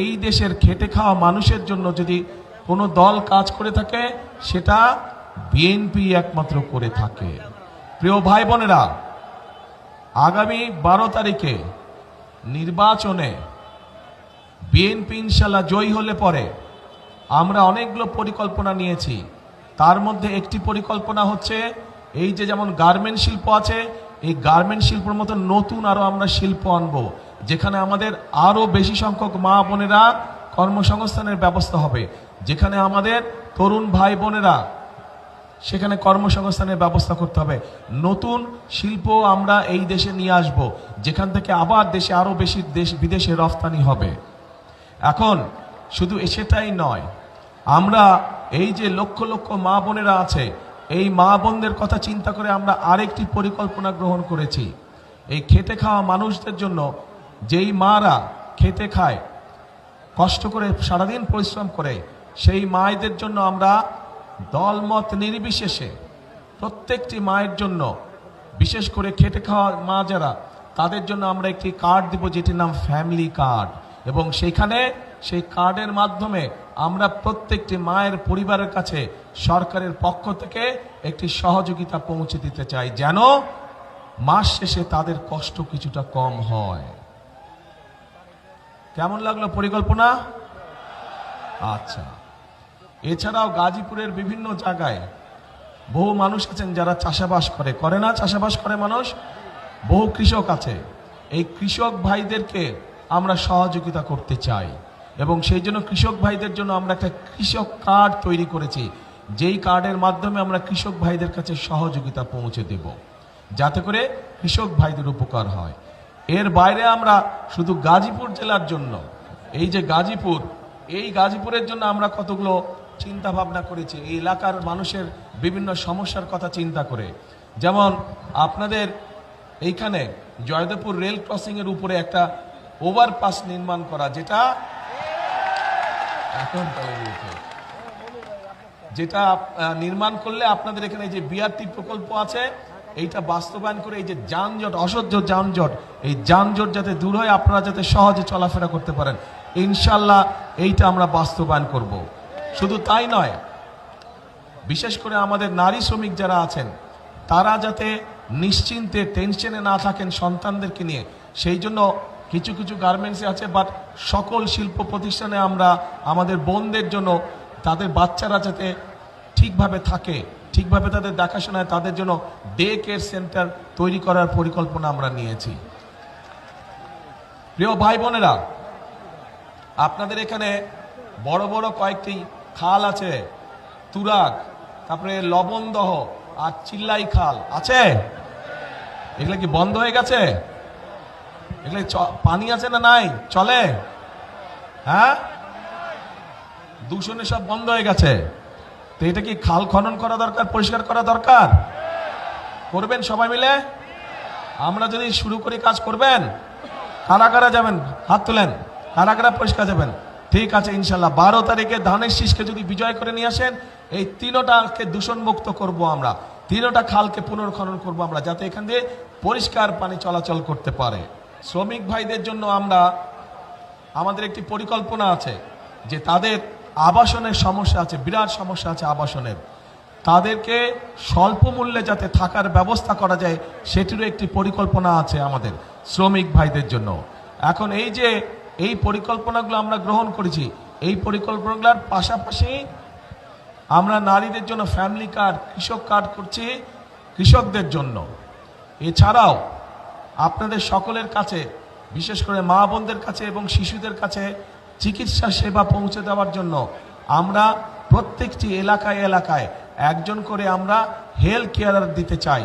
এই দেশের খেটে খাওয়া মানুষের জন্য যদি কোনো দল কাজ করে থাকে সেটা বিএনপি একমাত্র করে থাকে। প্রিয় ভাই বোনেরা, আগামী 12 তারিখে নির্বাচনে বিএনপি ইনশাল্লাহ জয়ী হলে পরে আমরা অনেকগুলো পরিকল্পনা নিয়েছি। তার মধ্যে একটি পরিকল্পনা হচ্ছে এই যে যেমন গার্মেন্ট শিল্প আছে, এই গার্মেন্ট শিল্পের মতো নতুন আরো আমরা শিল্প আনবো, যেখানে আমাদের আরো বেশি সংখ্যক মা বোনেরা কর্মসংস্থানের ব্যবস্থা হবে, যেখানে আমাদের তরুণ ভাই বোনেরা সেখানে কর্মসংস্থানের ব্যবস্থা করতে হবে। নতুন শিল্প আমরা এই দেশে নিয়ে আসব, যেখান থেকে আবার দেশে আরো বেশি বিদেশে রফতানি হবে। এখন শুধু সেটাই নয়, আমরা এই যে লক্ষ লক্ষ মা বোনেরা আছে, এই মা বোনদের কথা চিন্তা করে আমরা আরেকটি পরিকল্পনা গ্রহণ করেছি। এই খেটে খাওয়া মানুষদের জন্য, যেই মারা খেতে খায়, কষ্ট করে সারাদিন পরিশ্রম করে, সেই মায়েদের জন্য আমরা দলমত নির্বিশেষে প্রত্যেকটি মায়ের জন্য, বিশেষ করে খেটে খাওয়া মা যারা, তাদের জন্য আমরা একটি কার্ড দিব যেটির নাম ফ্যামিলি কার্ড, এবং সেইখানে সেই কার্ডের মাধ্যমে আমরা প্রত্যেকটি মায়ের পরিবারের কাছে সরকারের পক্ষ থেকে একটি সহযোগিতা পৌঁছে দিতে চাই, যেন মাস শেষে তাদের কষ্ট কিছুটা কম হয়। কেমন লাগলো পরিকল্পনা? আচ্ছা, এছাড়াও গাজীপুরের বিভিন্ন জায়গায় বহু মানুষ আছেন যারা চাষাবাস করে না, চাষাবাস করে মানুষ, বহু কৃষক আছে। এই কৃষক ভাইদেরকে আমরা সহযোগিতা করতে চাই, এবং সেই জন্য কৃষক ভাইদের জন্য আমরা একটা কৃষক কার্ড তৈরি করেছি, যেই কার্ডের মাধ্যমে আমরা কৃষক ভাইদের কাছে সহযোগিতা পৌঁছে দেব, যাতে করে কৃষক ভাইদের উপকার হয়। এর বাইরে আমরা শুধু গাজীপুর জেলার জন্য, এই যে গাজীপুর, এই গাজীপুরের জন্য আমরা কতগুলো চিন্তা ভাবনা করেছি, এই এলাকার মানুষের বিভিন্ন সমস্যার কথা চিন্তা করে। যেমন আপনাদের এইখানে জয়দেবপুর রেল ক্রসিং এর উপরে একটা ওভারপাস নির্মাণ করা, যেটা নির্মাণ করলে আপনাদের এখানে যে বিআরটি প্রকল্প আছে, এইটা বাস্তবায়ন করে এই যে যানজট, অসহ্য যানজট, এই যানজট যাতে দূর হয়, আপনারা যাতে সহজে চলাফেরা করতে পারেন, ইনশাল্লাহ এইটা আমরা বাস্তবায়ন করব। শুধু তাই নয়, বিশেষ করে আমাদের নারী শ্রমিক যারা আছেন, তারা যাতে নিশ্চিন্তে টেনশনে না থাকেন সন্তানদেরকে নিয়ে, সেই জন্য কিছু কিছু গার্মেন্টসে আছে, বাট সকল শিল্প প্রতিষ্ঠানে আমরা আমাদের বোনদের জন্য, তাদের বাচ্চারা যাতে ঠিকভাবে থাকে, ঠিকভাবে তাদের দেখাশোনায়, তাদের জন্য ডে কেয়ার সেন্টার তৈরি করার পরিকল্পনা আমরা নিয়েছি। প্রিয় ভাই বোনেরা, আপনাদের এখানে বড় বড় কয়েকটি খাল আছে, তুরাগ, তারপরে লবণদহ আর চিল্লাই খাল আছে। এগুলো কি বন্ধ হয়ে গেছে? এগুলো পানি আছে না নাই? চলে? হ্যাঁ, দূষণে সব বন্ধ হয়ে গেছে। তো এটা কি খাল খনন করা দরকার, পরিষ্কার করা দরকার? করবেন সবাই মিলে? আমরা যদি শুরু করি, কাজ করবেন? কারা কারা যাবেন? হাত তুলেন। কারা কারা পরিষ্কার যাবেন? ঠিক আছে, ইনশাল্লাহ 12 তারিখে ধানের শীষকে যদি বিজয় করে নিয়ে আসেন, এই তিনটাকে দূষণ মুক্ত করব আমরা, তিনটা খালকে পুনর্খনন করব আমরা, যাতে এখান দিয়ে পরিষ্কার পানি চলাচল করতে পারে। শ্রমিক ভাইদের জন্য আমাদের একটি পরিকল্পনা আছে, যে তাদের আবাসনের সমস্যা আছে, বিরাট সমস্যা আছে আবাসনের, তাদেরকে স্বল্প মূল্যে যাতে থাকার ব্যবস্থা করা যায়, সেটিরও একটি পরিকল্পনা আছে আমাদের শ্রমিক ভাইদের জন্য। এখন এই যে এই পরিকল্পনাগুলো আমরা গ্রহণ করেছি, এই পরিকল্পনাগুলোর পাশাপাশি আমরা নারীদের জন্য ফ্যামিলি কার্ড, কৃষক কার্ড করছি কৃষকদের জন্য। এছাড়াও আপনাদের সকলের কাছে, বিশেষ করে মা বোনদের কাছে এবং শিশুদের কাছে চিকিৎসা সেবা পৌঁছে দেওয়ার জন্য আমরা প্রত্যেকটি এলাকায় এলাকায় একজন করে আমরা হেলথ কেয়ারার দিতে চাই,